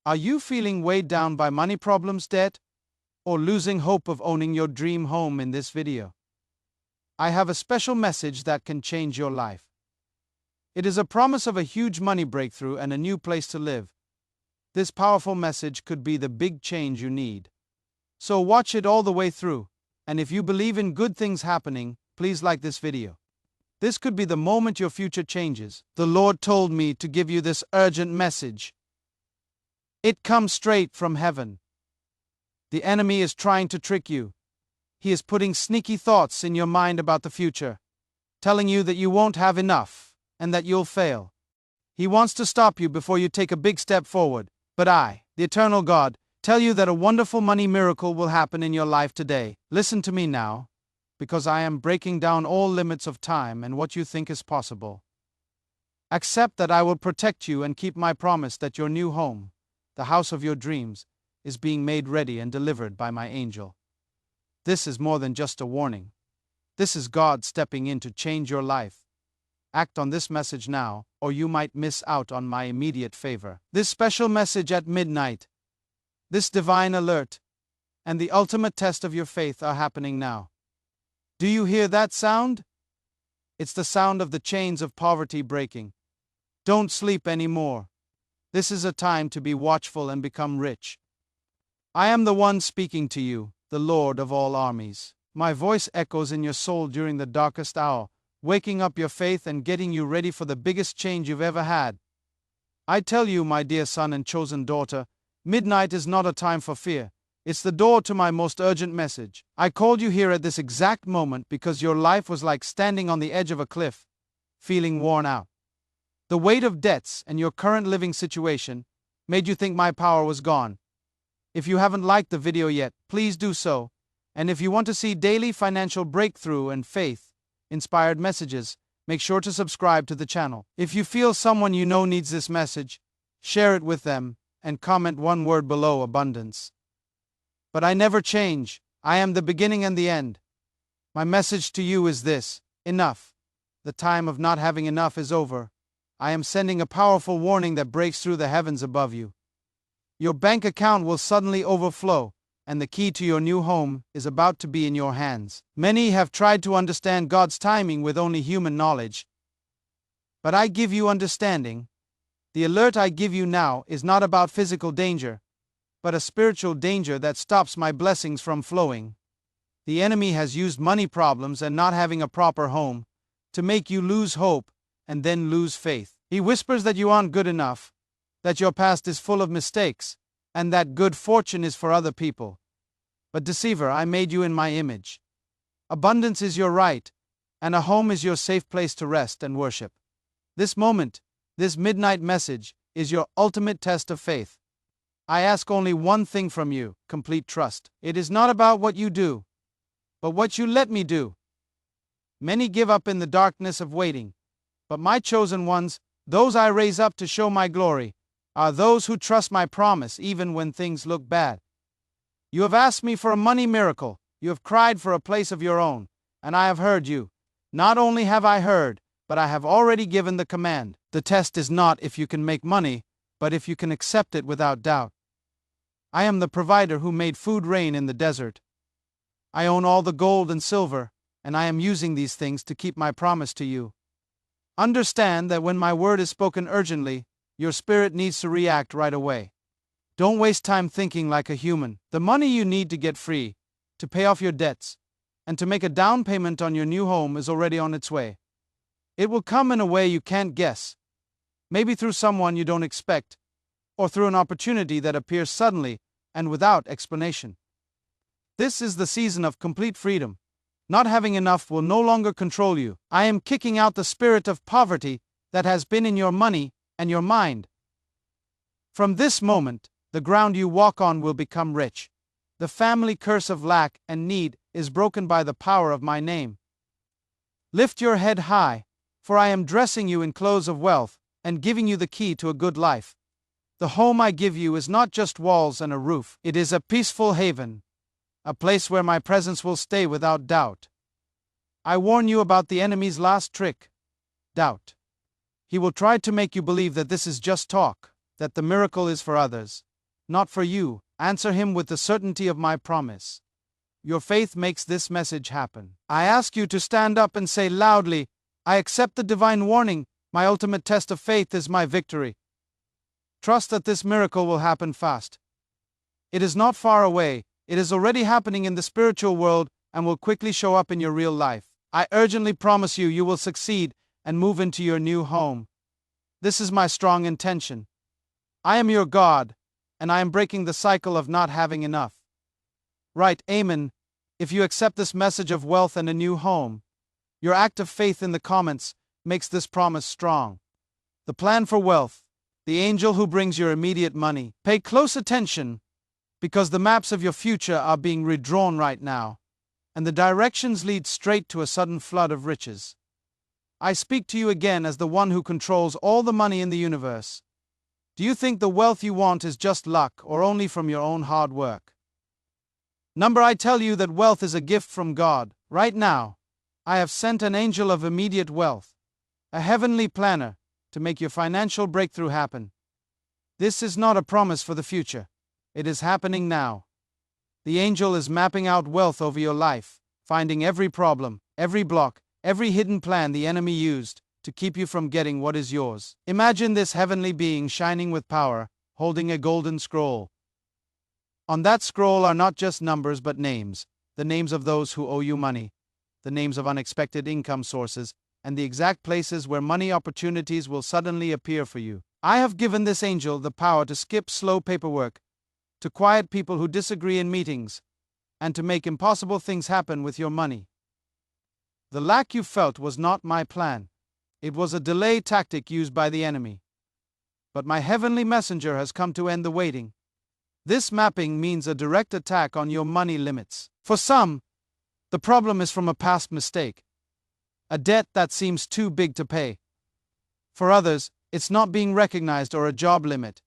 Are you feeling weighed down by money problems, debt, or losing hope of owning your dream home in this video? I have a special message that can change your life. It is a promise of a huge money breakthrough and a new place to live. This powerful message could be the big change you need. So watch it all the way through, and if you believe in good things happening, please like this video. This could be the moment your future changes. The Lord told me to give you this urgent message. It comes straight from heaven. The enemy is trying to trick you. He is putting sneaky thoughts in your mind about the future, telling you that you won't have enough and that you'll fail. He wants to stop you before you take a big step forward. But I, the eternal God, tell you that a wonderful money miracle will happen in your life today. Listen to me now, because I am breaking down all limits of time and what you think is possible. Accept that I will protect you and keep my promise that your new home, the house of your dreams, is being made ready and delivered by my angel. This is more than just a warning. This is God stepping in to change your life. Act on this message now, or you might miss out on my immediate favor. This special message at midnight, this divine alert, and the ultimate test of your faith are happening now. Do you hear that sound? It's the sound of the chains of poverty breaking. Don't sleep anymore. This is a time to be watchful and become rich. I am the one speaking to you, the Lord of all armies. My voice echoes in your soul during the darkest hour, waking up your faith and getting you ready for the biggest change you've ever had. I tell you, my dear son and chosen daughter, midnight is not a time for fear. It's the door to my most urgent message. I called you here at this exact moment because your life was like standing on the edge of a cliff, feeling worn out. The weight of debts and your current living situation made you think my power was gone. If you haven't liked the video yet, please do so. And if you want to see daily financial breakthrough and faith-inspired messages, make sure to subscribe to the channel. If you feel someone you know needs this message, share it with them and comment one word below: abundance. But I never change. I am the beginning and the end. My message to you is this: enough. The time of not having enough is over. I am sending a powerful warning that breaks through the heavens above you. Your bank account will suddenly overflow, and the key to your new home is about to be in your hands. Many have tried to understand God's timing with only human knowledge, but I give you understanding. The alert I give you now is not about physical danger, but a spiritual danger that stops my blessings from flowing. The enemy has used money problems and not having a proper home to make you lose hope and then lose faith. He whispers that you aren't good enough, that your past is full of mistakes, and that good fortune is for other people. But deceiver, I made you in my image. Abundance is your right, and a home is your safe place to rest and worship. This moment, this midnight message, is your ultimate test of faith. I ask only one thing from you: complete trust. It is not about what you do, but what you let me do. Many give up in the darkness of waiting, but my chosen ones, those I raise up to show my glory, are those who trust my promise even when things look bad. You have asked me for a money miracle. You have cried for a place of your own, and I have heard you. Not only have I heard, but I have already given the command. The test is not if you can make money, but if you can accept it without doubt. I am the provider who made food rain in the desert. I own all the gold and silver, and I am using these things to keep my promise to you. Understand that when my word is spoken urgently, your spirit needs to react right away. Don't waste time thinking like a human. The money you need to get free, to pay off your debts, and to make a down payment on your new home is already on its way. It will come in a way you can't guess. Maybe through someone you don't expect, or through an opportunity that appears suddenly and without explanation. This is the season of complete freedom. Not having enough will no longer control you. I am kicking out the spirit of poverty that has been in your money and your mind. From this moment, the ground you walk on will become rich. The family curse of lack and need is broken by the power of my name. Lift your head high, for I am dressing you in clothes of wealth and giving you the key to a good life. The home I give you is not just walls and a roof. It is a peaceful haven, a place where my presence will stay without doubt. I warn you about the enemy's last trick: doubt. He will try to make you believe that this is just talk, that the miracle is for others. not for you. Answer him with the certainty of my promise. Your faith makes this message happen. I ask you to stand up and say loudly, I accept the divine warning. My ultimate test of faith is my victory. Trust that this miracle will happen fast. It is not far away. It is already happening in the spiritual world and will quickly show up in your real life. I urgently promise you, you will succeed and move into your new home. This is my strong intention. I am your God, and I am breaking the cycle of not having enough. Write Amen if you accept this message of wealth and a new home. Your act of faith in the comments makes this promise strong. The plan for wealth, the angel who brings your immediate money. Pay close attention, because the maps of your future are being redrawn right now, and the directions lead straight to a sudden flood of riches. I speak to you again as the one who controls all the money in the universe. Do you think the wealth you want is just luck or only from your own hard work? Number, I tell you that wealth is a gift from God. Right now, I have sent an angel of immediate wealth, a heavenly planner, to make your financial breakthrough happen. This is not a promise for the future. It is happening now. The angel is mapping out wealth over your life, finding every problem, every block, every hidden plan the enemy used to keep you from getting what is yours. Imagine this heavenly being shining with power, holding a golden scroll. On that scroll are not just numbers but names, the names of those who owe you money, the names of unexpected income sources, and the exact places where money opportunities will suddenly appear for you. I have given this angel the power to skip slow paperwork, to quiet people who disagree in meetings, and to make impossible things happen with your money. The lack you felt was not my plan. It was a delay tactic used by the enemy. But my heavenly messenger has come to end the waiting. This mapping means a direct attack on your money limits. For some, the problem is from a past mistake, a debt that seems too big to pay. For others, it's not being recognized or a job limit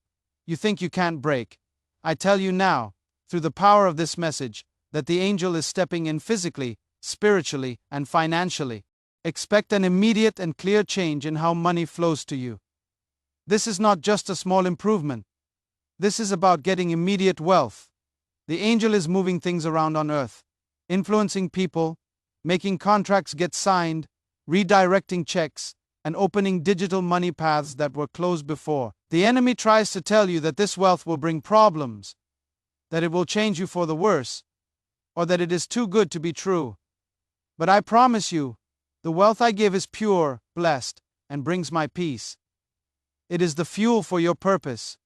you think you can't break. I tell you now, through the power of this message, that the angel is stepping in physically, spiritually, and financially. Expect an immediate and clear change in how money flows to you. This is not just a small improvement. This is about getting immediate wealth. The angel is moving things around on earth, influencing people, making contracts get signed, redirecting checks, and opening digital money paths that were closed before. The enemy tries to tell you that this wealth will bring problems, that it will change you for the worse, or that it is too good to be true. But I promise you, the wealth I give is pure, blessed, and brings my peace. It is the fuel for your purpose.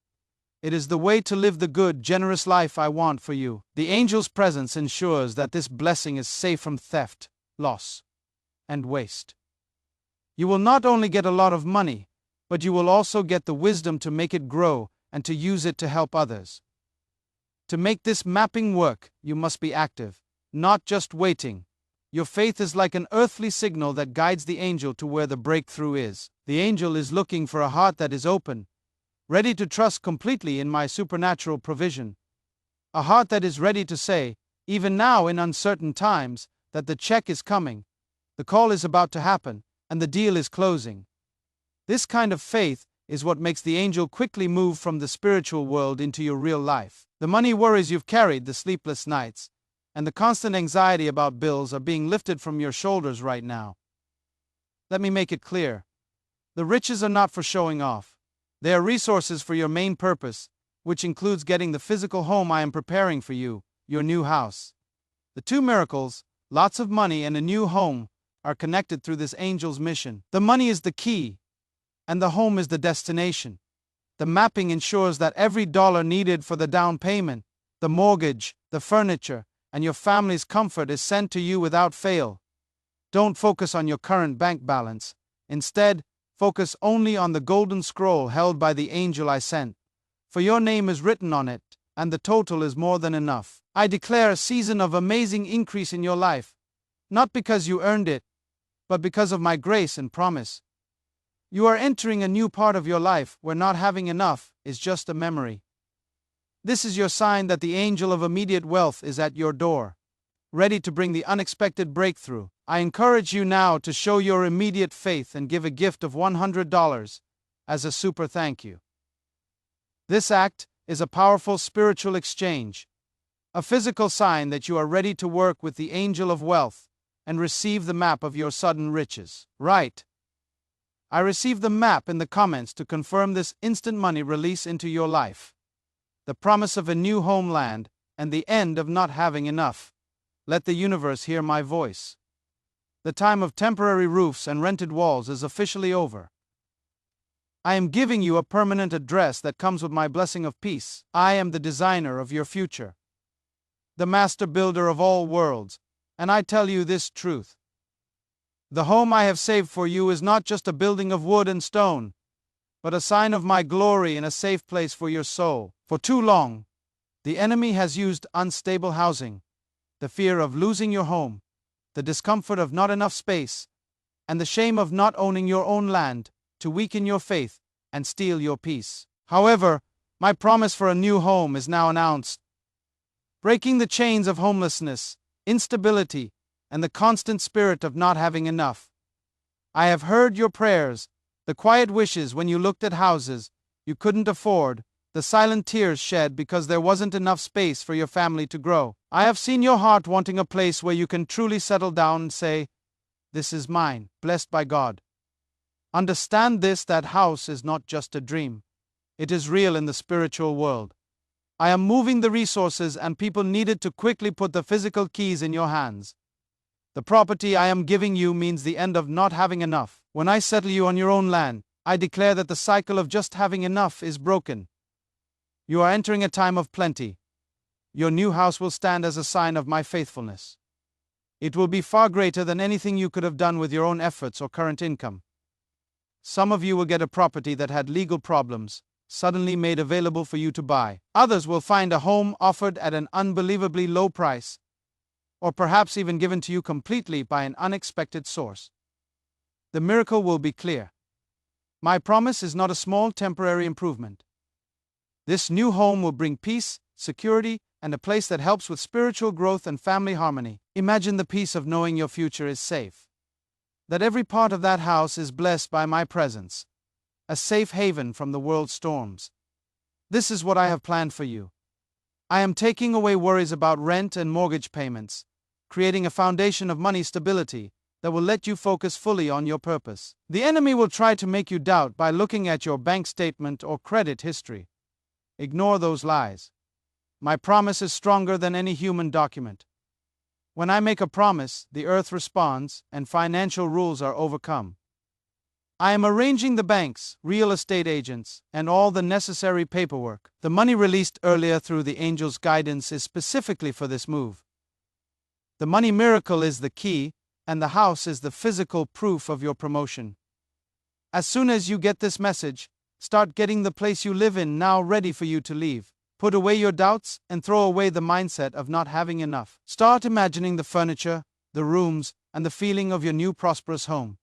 It is the way to live the good, generous life I want for you. The angel's presence ensures that this blessing is safe from theft, loss, and waste. You will not only get a lot of money, but you will also get the wisdom to make it grow and to use it to help others. To make this mapping work, you must be active, not just waiting. Your faith is like an earthly signal that guides the angel to where the breakthrough is. The angel is looking for a heart that is open, ready to trust completely in my supernatural provision. A heart that is ready to say, even now in uncertain times, that the check is coming, the call is about to happen, and the deal is closing. This kind of faith is what makes the angel quickly move from the spiritual world into your real life. The money worries you've carried, the sleepless nights, and the constant anxiety about bills are being lifted from your shoulders right now. Let me make it clear. The riches are not for showing off. They are resources for your main purpose, which includes getting the physical home I am preparing for you, your new house. The two miracles, lots of money and a new home, are connected through this angel's mission. The money is the key, and the home is the destination. The mapping ensures that every dollar needed for the down payment, the mortgage, the furniture, and your family's comfort is sent to you without fail. Don't focus on your current bank balance. Instead, focus only on the golden scroll held by the angel I sent. For your name is written on it, and the total is more than enough. I declare a season of amazing increase in your life, not because you earned it, but because of my grace and promise. You are entering a new part of your life where not having enough is just a memory. This is your sign that the angel of immediate wealth is at your door, ready to bring the unexpected breakthrough. I encourage you now to show your immediate faith and give a gift of $100 as a super thank you. This act is a powerful spiritual exchange, a physical sign that you are ready to work with the angel of wealth and receive the map of your sudden riches. Right. I received the map in the comments to confirm this instant money release into your life. The promise of a new homeland and the end of not having enough. Let the universe hear my voice. The time of temporary roofs and rented walls is officially over. I am giving you a permanent address that comes with my blessing of peace. I am the designer of your future, the master builder of all worlds, and I tell you this truth. The home I have saved for you is not just a building of wood and stone, but a sign of my glory and a safe place for your soul. For too long, the enemy has used unstable housing, the fear of losing your home, the discomfort of not enough space, and the shame of not owning your own land to weaken your faith and steal your peace. However, my promise for a new home is now announced. Breaking the chains of homelessness, instability, and the constant spirit of not having enough. I have heard your prayers, the quiet wishes when you looked at houses you couldn't afford, the silent tears shed because there wasn't enough space for your family to grow. I have seen your heart wanting a place where you can truly settle down and say, "This is mine, blessed by God." Understand this: that house is not just a dream. It is real in the spiritual world. I am moving the resources and people needed to quickly put the physical keys in your hands. The property I am giving you means the end of not having enough. When I settle you on your own land, I declare that the cycle of just having enough is broken. You are entering a time of plenty. Your new house will stand as a sign of my faithfulness. It will be far greater than anything you could have done with your own efforts or current income. Some of you will get a property that had legal problems suddenly made available for you to buy. Others will find a home offered at an unbelievably low price, or perhaps even given to you completely by an unexpected source. The miracle will be clear. My promise is not a small temporary improvement. This new home will bring peace, security, and a place that helps with spiritual growth and family harmony. Imagine the peace of knowing your future is safe, that every part of that house is blessed by my presence, a safe haven from the world's storms. This is what I have planned for you. I am taking away worries about rent and mortgage payments, creating a foundation of money stability that will let you focus fully on your purpose. The enemy will try to make you doubt by looking at your bank statement or credit history. Ignore those lies. My promise is stronger than any human document. When I make a promise, the earth responds and financial rules are overcome. I am arranging the banks, real estate agents, and all the necessary paperwork. The money released earlier through the angel's guidance is specifically for this move. The money miracle is the key, and the house is the physical proof of your promotion. As soon as you get this message, start getting the place you live in now ready for you to leave. Put away your doubts and throw away the mindset of not having enough. Start imagining the furniture, the rooms, and the feeling of your new prosperous home.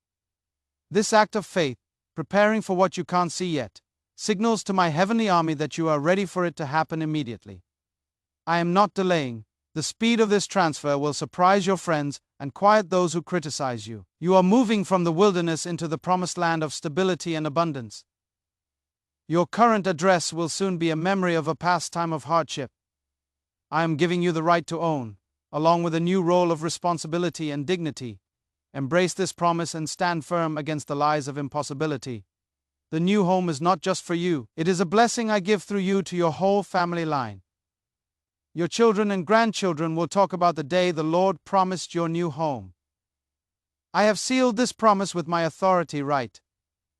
This act of faith, preparing for what you can't see yet, signals to my heavenly army that you are ready for it to happen immediately. I am not delaying. The speed of this transfer will surprise your friends and quiet those who criticize you. You are moving from the wilderness into the promised land of stability and abundance. Your current address will soon be a memory of a past time of hardship. I am giving you the right to own, along with a new role of responsibility and dignity. Embrace this promise and stand firm against the lies of impossibility. The new home is not just for you, it is a blessing I give through you to your whole family line. Your children and grandchildren will talk about the day the Lord promised your new home. I have sealed this promise with my authority. Write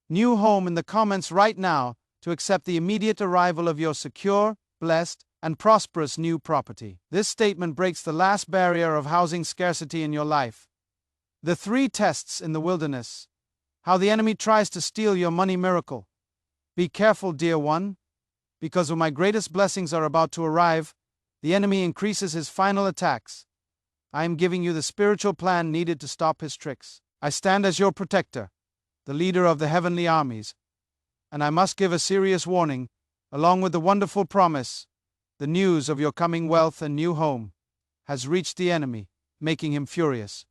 "new home" in the comments right now to accept the immediate arrival of your secure, blessed, and prosperous new property. This statement breaks the last barrier of housing scarcity in your life. The 3 tests in the wilderness. How the enemy tries to steal your money miracle. Be careful, dear one, because when my greatest blessings are about to arrive, the enemy increases his final attacks. I am giving you the spiritual plan needed to stop his tricks. I stand as your protector, the leader of the heavenly armies, and I must give a serious warning, along with the wonderful promise. The news of your coming wealth and new home has reached the enemy, making him furious.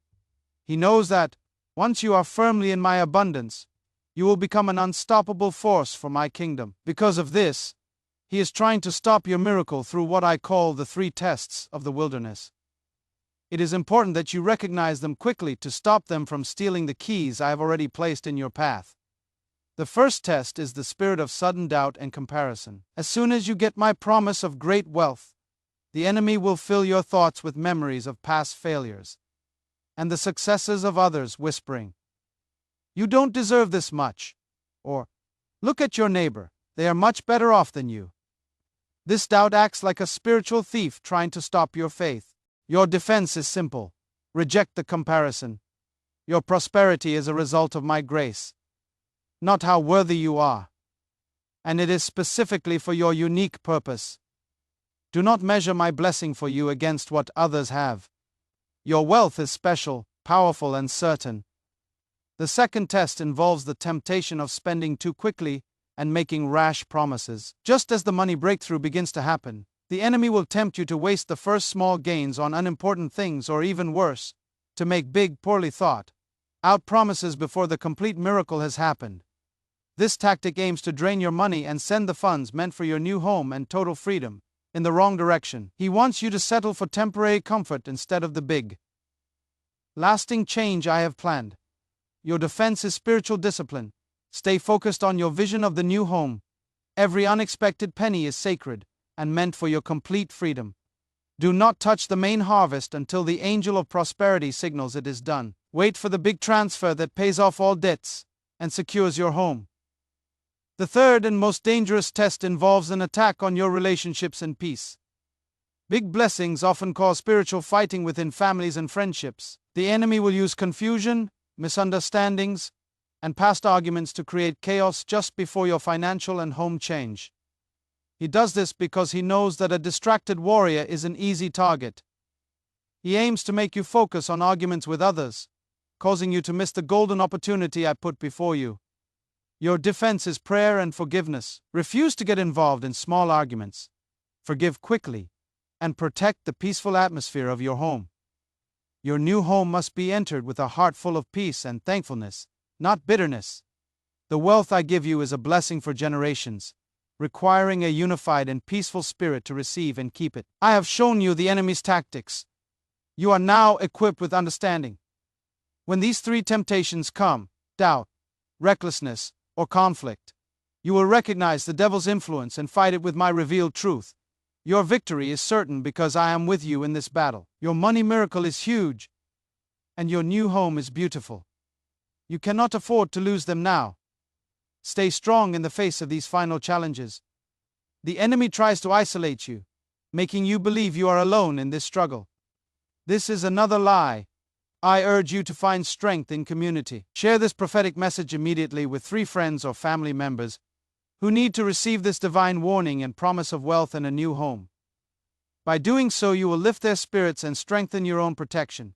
He knows that, once you are firmly in my abundance, you will become an unstoppable force for my kingdom. Because of this, He is trying to stop your miracle through what I call the 3 tests of the wilderness. It is important that you recognize them quickly to stop them from stealing the keys I have already placed in your path. The first test is the spirit of sudden doubt and comparison. As soon as you get my promise of great wealth, the enemy will fill your thoughts with memories of past failures and the successes of others, whispering, "You don't deserve this much," or "Look at your neighbor, they are much better off than you." This doubt acts like a spiritual thief trying to stop your faith. Your defense is simple. Reject the comparison. Your prosperity is a result of my grace, not how worthy you are. And it is specifically for your unique purpose. Do not measure my blessing for you against what others have. Your wealth is special, powerful, and certain. The second test involves the temptation of spending too quickly and making rash promises. Just as the money breakthrough begins to happen, the enemy will tempt you to waste the first small gains on unimportant things, or even worse, to make big, poorly thought out promises before the complete miracle has happened. This tactic aims to drain your money and send the funds meant for your new home and total freedom in the wrong direction. He wants you to settle for temporary comfort instead of the big, lasting change I have planned. Your defense is spiritual discipline. Stay focused on your vision of the new home. Every unexpected penny is sacred and meant for your complete freedom. Do not touch the main harvest until the angel of prosperity signals it is done. Wait for the big transfer that pays off all debts and secures your home. The third and most dangerous test involves an attack on your relationships and peace. Big blessings often cause spiritual fighting within families and friendships. The enemy will use confusion, misunderstandings, and past arguments to create chaos just before your financial and home change. He does this because he knows that a distracted warrior is an easy target. He aims to make you focus on arguments with others, causing you to miss the golden opportunity I put before you. Your defense is prayer and forgiveness. Refuse to get involved in small arguments. Forgive quickly, and protect the peaceful atmosphere of your home. Your new home must be entered with a heart full of peace and thankfulness, not bitterness. The wealth I give you is a blessing for generations, requiring a unified and peaceful spirit to receive and keep it. I have shown you the enemy's tactics. You are now equipped with understanding. When these 3 temptations come, doubt, recklessness, or conflict, you will recognize the devil's influence and fight it with my revealed truth. Your victory is certain because I am with you in this battle. Your money miracle is huge, and your new home is beautiful. You cannot afford to lose them now. Stay strong in the face of these final challenges. The enemy tries to isolate you, making you believe you are alone in this struggle. This is another lie. I urge you to find strength in community. Share this prophetic message immediately with 3 friends or family members who need to receive this divine warning and promise of wealth and a new home. By doing so, you will lift their spirits and strengthen your own protection.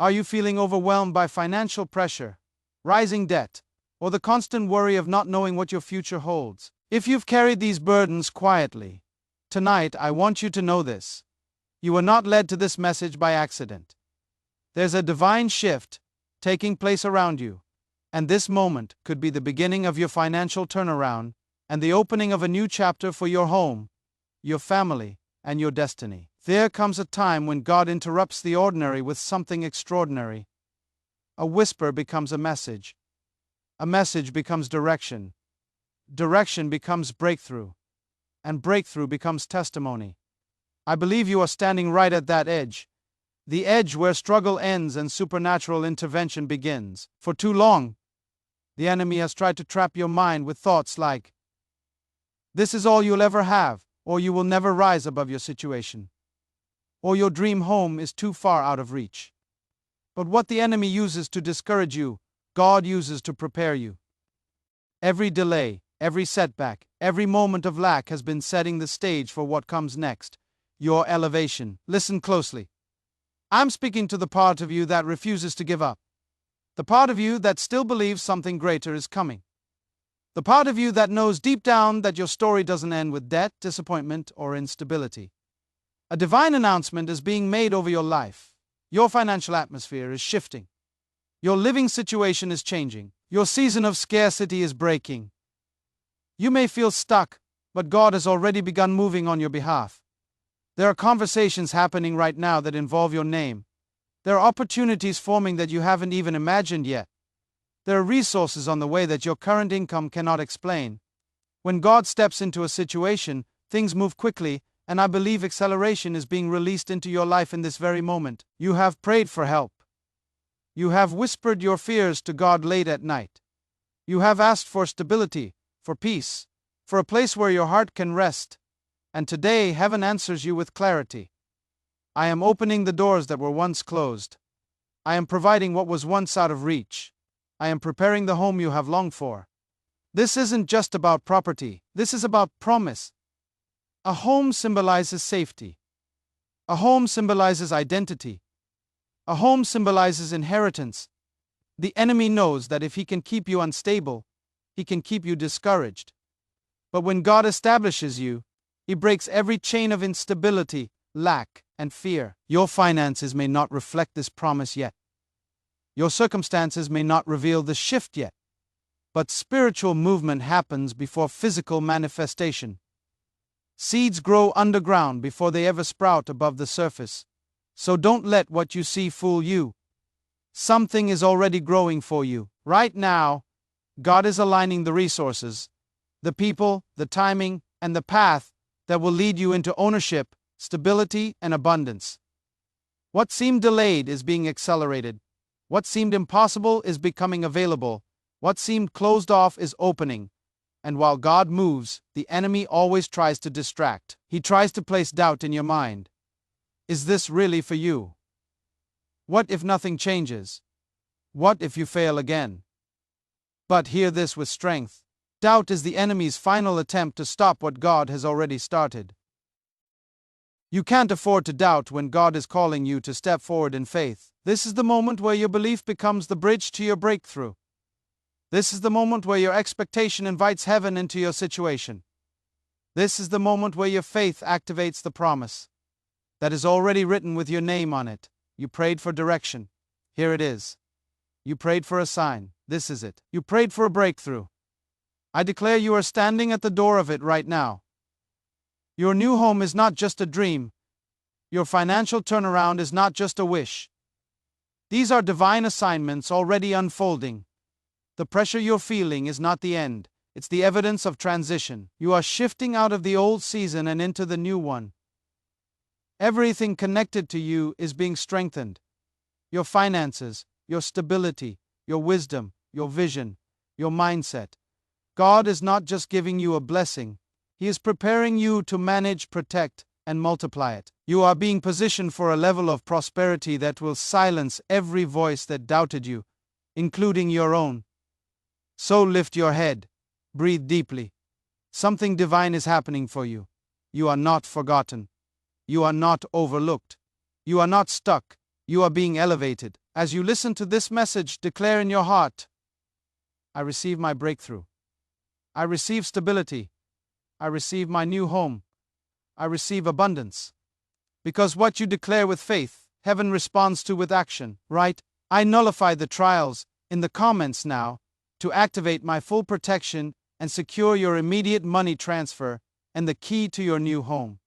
Are you feeling overwhelmed by financial pressure, rising debt, or the constant worry of not knowing what your future holds? If you've carried these burdens quietly, tonight I want you to know this. You were not led to this message by accident. There's a divine shift taking place around you, and this moment could be the beginning of your financial turnaround and the opening of a new chapter for your home, your family, and your destiny. There comes a time when God interrupts the ordinary with something extraordinary. A whisper becomes a message becomes direction. Direction becomes breakthrough, and breakthrough becomes testimony. I believe you are standing right at that edge. The edge where struggle ends and supernatural intervention begins. For too long, the enemy has tried to trap your mind with thoughts like, "This is all you'll ever have," or "You will never rise above your situation," or "Your dream home is too far out of reach." But what the enemy uses to discourage you, God uses to prepare you. Every delay, every setback, every moment of lack has been setting the stage for what comes next, your elevation. Listen closely. I'm speaking to the part of you that refuses to give up. The part of you that still believes something greater is coming. The part of you that knows deep down that your story doesn't end with debt, disappointment, or instability. A divine announcement is being made over your life. Your financial atmosphere is shifting. Your living situation is changing. Your season of scarcity is breaking. You may feel stuck, but God has already begun moving on your behalf. There are conversations happening right now that involve your name. There are opportunities forming that you haven't even imagined yet. There are resources on the way that your current income cannot explain. When God steps into a situation, things move quickly, and I believe acceleration is being released into your life in this very moment. You have prayed for help. You have whispered your fears to God late at night. You have asked for stability, for peace, for a place where your heart can rest. And today, heaven answers you with clarity. I am opening the doors that were once closed. I am providing what was once out of reach. I am preparing the home you have longed for. This isn't just about property, this is about promise. A home symbolizes safety. A home symbolizes identity. A home symbolizes inheritance. The enemy knows that if he can keep you unstable, he can keep you discouraged. But when God establishes you, He breaks every chain of instability, lack, and fear. Your finances may not reflect this promise yet. Your circumstances may not reveal the shift yet. But spiritual movement happens before physical manifestation. Seeds grow underground before they ever sprout above the surface. So don't let what you see fool you. Something is already growing for you. Right now, God is aligning the resources, the people, the timing, and the path that will lead you into ownership, stability, and abundance. What seemed delayed is being accelerated. What seemed impossible is becoming available. What seemed closed off is opening. And while God moves, the enemy always tries to distract. He tries to place doubt in your mind. Is this really for you? What if nothing changes? What if you fail again? But hear this with strength. Doubt is the enemy's final attempt to stop what God has already started. You can't afford to doubt when God is calling you to step forward in faith. This is the moment where your belief becomes the bridge to your breakthrough. This is the moment where your expectation invites heaven into your situation. This is the moment where your faith activates the promise that is already written with your name on it. You prayed for direction. Here it is. You prayed for a sign. This is it. You prayed for a breakthrough. I declare you are standing at the door of it right now. Your new home is not just a dream. Your financial turnaround is not just a wish. These are divine assignments already unfolding. The pressure you're feeling is not the end. It's the evidence of transition. You are shifting out of the old season and into the new one. Everything connected to you is being strengthened. Your finances, your stability, your wisdom, your vision, your mindset. God is not just giving you a blessing. He is preparing you to manage, protect, and multiply it. You are being positioned for a level of prosperity that will silence every voice that doubted you, including your own. So lift your head. Breathe deeply. Something divine is happening for you. You are not forgotten. You are not overlooked. You are not stuck. You are being elevated. As you listen to this message, declare in your heart, I receive my breakthrough. I receive stability. I receive my new home. I receive abundance. Because what you declare with faith, heaven responds to with action, right? I nullify the trials in the comments now to activate my full protection and secure your immediate money transfer and the key to your new home.